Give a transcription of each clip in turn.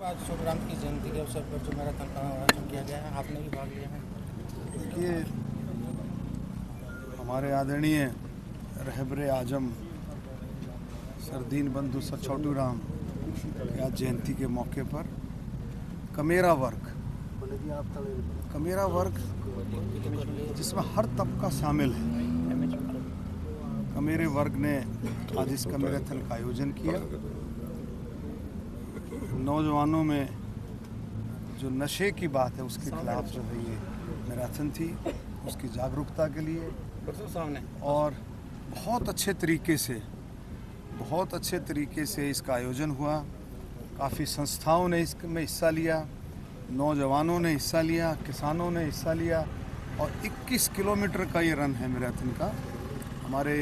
आज छोटूराम की जयंती के अवसर पर जो मैराथन का आयोजन किया गया है, आपने भी भाग लिया है। देखिए, हमारे आदरणीय रहबरे आजम सर दीन बंधु सर छोटूराम की आज जयंती के मौके पर कमेरा वर्ग जिसमें हर तबका शामिल है, कमेरे वर्ग ने आज इस मैराथन का आयोजन किया। नौजवानों में जो नशे की बात है उसके खिलाफ जो है ये मैराथन थी, उसकी जागरूकता के लिए। और बहुत अच्छे तरीके से इसका आयोजन हुआ। काफ़ी संस्थाओं ने इसमें हिस्सा लिया, नौजवानों ने हिस्सा लिया, किसानों ने हिस्सा लिया। और 21 किलोमीटर का ये रन है मैराथन का। हमारे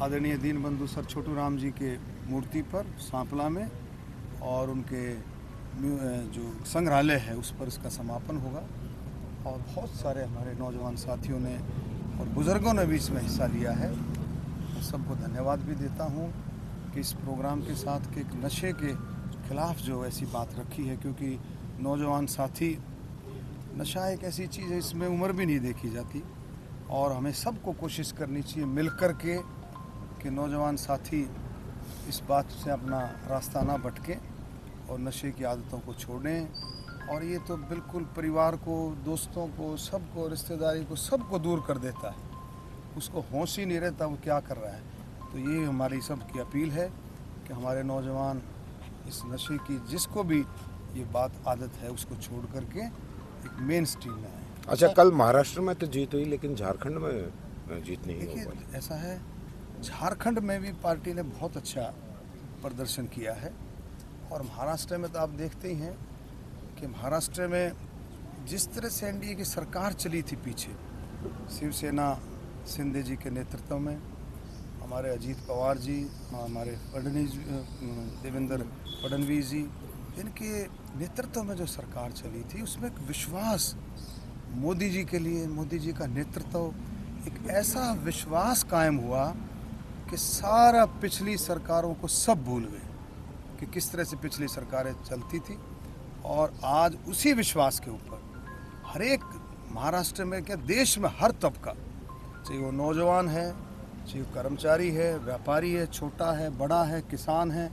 आदरणीय दीन बंधु सर छोटूराम जी के मूर्ति पर सांपला में और उनके जो संग्रहालय है उस पर इसका समापन होगा। और बहुत सारे हमारे नौजवान साथियों ने और बुज़ुर्गों ने भी इसमें हिस्सा लिया है। मैं सबको धन्यवाद भी देता हूँ कि इस प्रोग्राम के साथ के नशे के खिलाफ जो ऐसी बात रखी है, क्योंकि नौजवान साथी, नशा एक ऐसी चीज़ है, इसमें उम्र भी नहीं देखी जाती। और हमें सबको कोशिश करनी चाहिए मिल कर के कि नौजवान साथी इस बात से अपना रास्ता ना भटके और नशे की आदतों को छोड़ें। और ये तो बिल्कुल परिवार को, दोस्तों को, सबको, रिश्तेदारी को, सबको दूर कर देता है। उसको होश ही नहीं रहता वो क्या कर रहा है। तो ये हमारी सबकी अपील है कि हमारे नौजवान इस नशे की, जिसको भी ये बात आदत है, उसको छोड़ करके एक मेन स्ट्रीम में आए। अच्छा, कल महाराष्ट्र में तो जीत हुई, लेकिन झारखंड में जीत नहीं हो पाई। ऐसा है, झारखंड में भी पार्टी ने बहुत अच्छा प्रदर्शन किया है। और महाराष्ट्र में तो आप देखते ही हैं कि महाराष्ट्र में जिस तरह से एनडीए की सरकार चली थी पीछे, शिवसेना शिंदे जी के नेतृत्व में, हमारे अजीत पवार जी, हमारे देवेंद्र फडणवीस जी, इनके नेतृत्व में जो सरकार चली थी, उसमें एक विश्वास मोदी जी के लिए, मोदी जी का नेतृत्व, एक ऐसा विश्वास कायम हुआ कि सारा पिछली सरकारों को सब भूल गए कि किस तरह से पिछली सरकारें चलती थी। और आज उसी विश्वास के ऊपर हर एक महाराष्ट्र में, क्या देश में, हर तबका, चाहे वो नौजवान है, चाहे वो कर्मचारी है, व्यापारी है, छोटा है, बड़ा है, किसान है,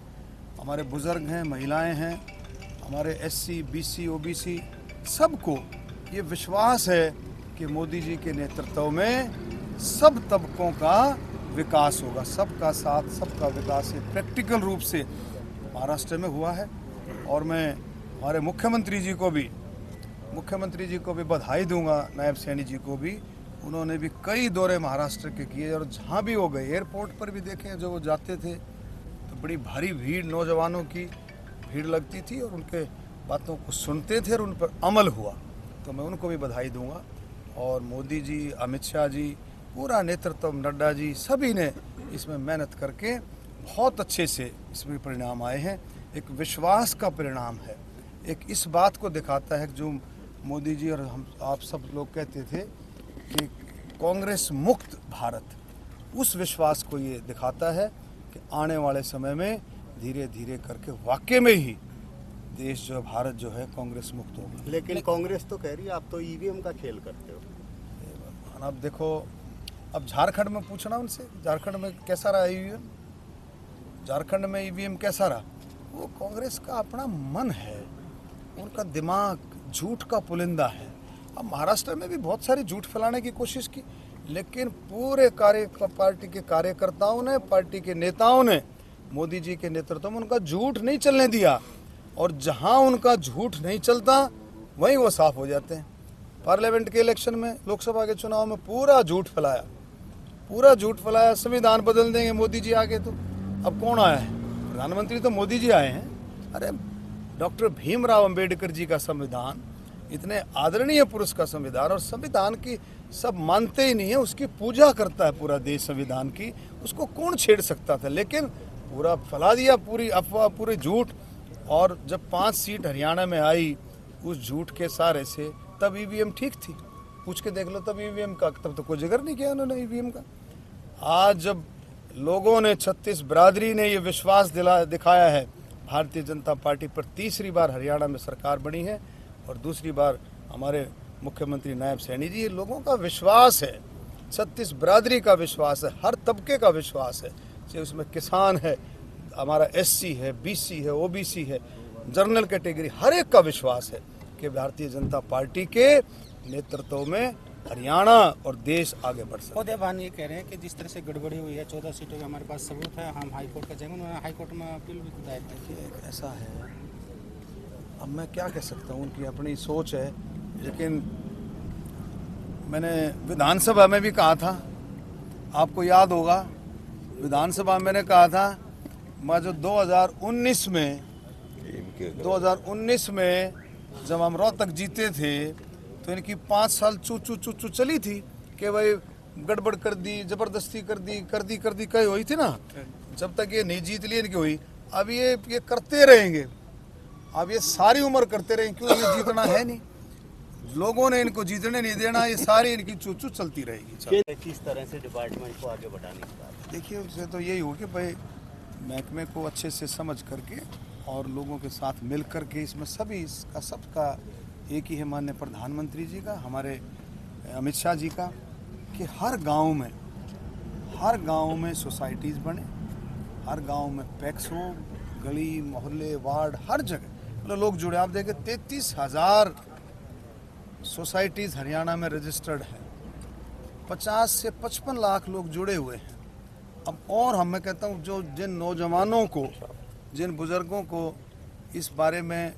हमारे बुज़ुर्ग हैं, महिलाएं हैं, हमारे एससी, बीसी, ओबीसी, सबको ये विश्वास है कि मोदी जी के नेतृत्व में सब तबकों का विकास होगा। सबका साथ, सबका विकास, ये प्रैक्टिकल रूप से महाराष्ट्र में हुआ है। और मैं हमारे मुख्यमंत्री जी को भी बधाई दूंगा, नायब सैनी जी को भी। उन्होंने भी कई दौरे महाराष्ट्र के किए और जहाँ भी वो गए, एयरपोर्ट पर भी देखें, जो वो जाते थे तो बड़ी भारी भीड़, नौजवानों की भीड़ लगती थी और उनके बातों को सुनते थे और उन पर अमल हुआ। तो मैं उनको भी बधाई दूंगा। और मोदी जी, अमित शाह जी, पूरा नेतृत्व, नड्डा जी, सभी ने इसमें मेहनत करके बहुत अच्छे से इसमें परिणाम आए हैं। एक विश्वास का परिणाम है, एक इस बात को दिखाता है जो मोदी जी और हम आप सब लोग कहते थे कि कांग्रेस मुक्त भारत, उस विश्वास को ये दिखाता है कि आने वाले समय में धीरे धीरे करके वाकई में ही देश जो है, भारत जो है, कांग्रेस मुक्त होगा। लेकिन कांग्रेस तो कह रही है आप तो ईवीएम का खेल करते हो। अब देखो, अब झारखंड में पूछना उनसे, झारखंड में कैसा रहा ईवीएम, झारखंड में ईवीएम कैसा रहा। वो कांग्रेस का अपना मन है, उनका दिमाग झूठ का पुलिंदा है। अब महाराष्ट्र में भी बहुत सारी झूठ फैलाने की कोशिश की, लेकिन पूरे पार्टी के कार्यकर्ताओं ने, पार्टी के नेताओं ने मोदी जी के नेतृत्व में उनका झूठ नहीं चलने दिया। और जहां उनका झूठ नहीं चलता वहीं वो साफ हो जाते हैं। पार्लियामेंट के इलेक्शन में, लोकसभा के चुनाव में पूरा झूठ फैलाया, संविधान बदल देंगे मोदी जी आगे। तो अब कौन आया है? प्रधानमंत्री तो मोदी जी आए हैं। अरे डॉक्टर भीमराव अंबेडकर जी का संविधान, इतने आदरणीय पुरुष का संविधान, और संविधान की सब मानते ही नहीं है, उसकी पूजा करता है पूरा देश संविधान की, उसको कौन छेड़ सकता था। लेकिन पूरा फैला दिया, पूरी अफवाह, पूरे झूठ। और जब 5 सीट हरियाणा में आई उस झूठ के सहारे से, तब ईवीएम ठीक थी, पूछ के देख लो तब ईवीएम का, तब तो कोई जिक्र नहीं किया उन्होंने ईवीएम का। आज जब लोगों ने, 36 बिरादरी ने ये विश्वास दिखाया है, भारतीय जनता पार्टी पर तीसरी बार हरियाणा में सरकार बनी है और दूसरी बार हमारे मुख्यमंत्री नायब सैनी जी। ये लोगों का विश्वास है, छत्तीस बिरादरी का विश्वास है, हर तबके का विश्वास है, चाहे उसमें किसान है, हमारा एससी है, बीसी है, ओबीसी है, जनरल कैटेगरी, हर एक का विश्वास है कि भारतीय जनता पार्टी के नेतृत्व में हरियाणा और देश आगे बढ़ सकता है। खुद भान ये कह रहे हैं कि जिस तरह से गड़बड़ी हुई है 14 सीटों के हमारे पास सबूत है, हम हाई कोर्ट का जाएंगे। उन्होंने हाई कोर्ट में अपील भी दायर की है। ऐसा है, अब मैं क्या कह सकता हूँ, उनकी अपनी सोच है। लेकिन मैंने विधानसभा में भी कहा था, आपको याद होगा, विधानसभा में मैंने कहा था मैं जो 2019 में जब हम रोहतक जीते थे तो इनकी 5 साल चू चली थी कि भाई गड़बड़ कर दी, जबरदस्ती कर दी कही हुई थी ना। जब तक ये नहीं जीत ली इनकी हुई, अब ये करते रहेंगे, अब ये सारी उम्र करते रहेंगे, क्यों ये जीतना है नहीं, लोगों ने इनको जीतने नहीं देना, ये सारी इनकी चू चलती रहेगी। किस तरह से डिपार्टमेंट को आगे बढ़ाने की बात? देखिए, उससे तो यही हो कि भाई महकमे को अच्छे से समझ करके और लोगों के साथ मिल करके, इसमें सबका एक ही है, माननीय प्रधानमंत्री जी का, हमारे अमित शाह जी का, कि हर गांव में सोसाइटीज़ बने, हर गांव में पैक्स हो, गली मोहल्ले वार्ड हर जगह मतलब लोग जुड़े। आप देखें 33,000 सोसाइटीज़ हरियाणा में रजिस्टर्ड है, 50 से 55 लाख लोग जुड़े हुए हैं। अब और मैं कहता हूँ जो जिन नौजवानों को, जिन बुजुर्गों को इस बारे में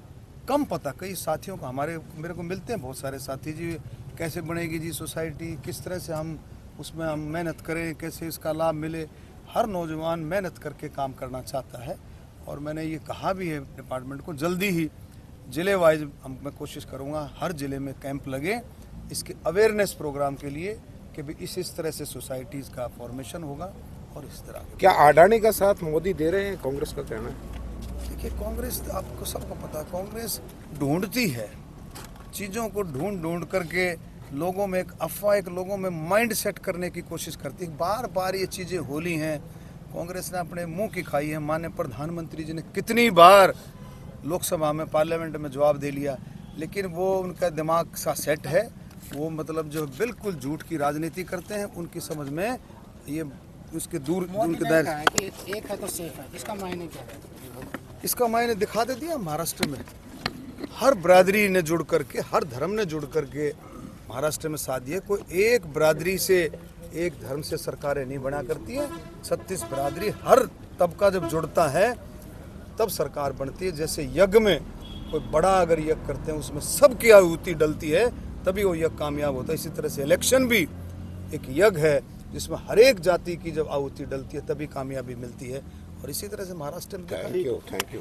कम पता, कई साथियों को मेरे को मिलते हैं बहुत सारे साथी जी, कैसे बनेगी जी सोसाइटी, किस तरह से हम उसमें हम मेहनत करें, कैसे इसका लाभ मिले। हर नौजवान मेहनत करके काम करना चाहता है और मैंने ये कहा भी है डिपार्टमेंट को, जल्दी ही ज़िले वाइज मैं कोशिश करूँगा हर ज़िले में कैंप लगे इसके अवेयरनेस प्रोग्राम के लिए कि भी इस तरह से सोसाइटीज़ का फॉर्मेशन होगा। और इस तरह क्या अडानी का साथ मोदी दे रहे हैं, कांग्रेस का कहना है? देखिए, कांग्रेस, आपको सबको पता है, कांग्रेस ढूंढती है चीज़ों को, ढूंढ करके लोगों में एक अफवाह, एक लोगों में माइंड सेट करने की कोशिश करती है। बार बार ये चीज़ें होली हैं, कांग्रेस ने अपने मुंह की खाई है। माननीय प्रधानमंत्री जी ने कितनी बार लोकसभा में, पार्लियामेंट में जवाब दे लिया, लेकिन वो उनका दिमाग सा सेट है, वो मतलब जो बिल्कुल झूठ की राजनीति करते हैं, उनकी समझ में ये उसके दूर उनके दायरे। एक है तो सेफ है, इसका मायने क्या है? इसका मायने दिखा दे दिया महाराष्ट्र में, हर बिरादरी ने जुड़ करके, हर धर्म ने जुड़ करके महाराष्ट्र में साथ दिया। कोई एक बिरादरी से, एक धर्म से सरकारें नहीं बना करती है, 36 बिरादरी, हर तबका जब जुड़ता है तब सरकार बनती है। जैसे यज्ञ में कोई बड़ा अगर यज्ञ करते हैं, उसमें सबकी आहुति डलती है, तभी वो यज्ञ कामयाब होता है। इसी तरह से इलेक्शन भी एक यज्ञ है जिसमें हर एक जाति की जब आहुति डलती है तभी कामयाबी मिलती है। और इसी तरह से महाराष्ट्र में थैंक यू।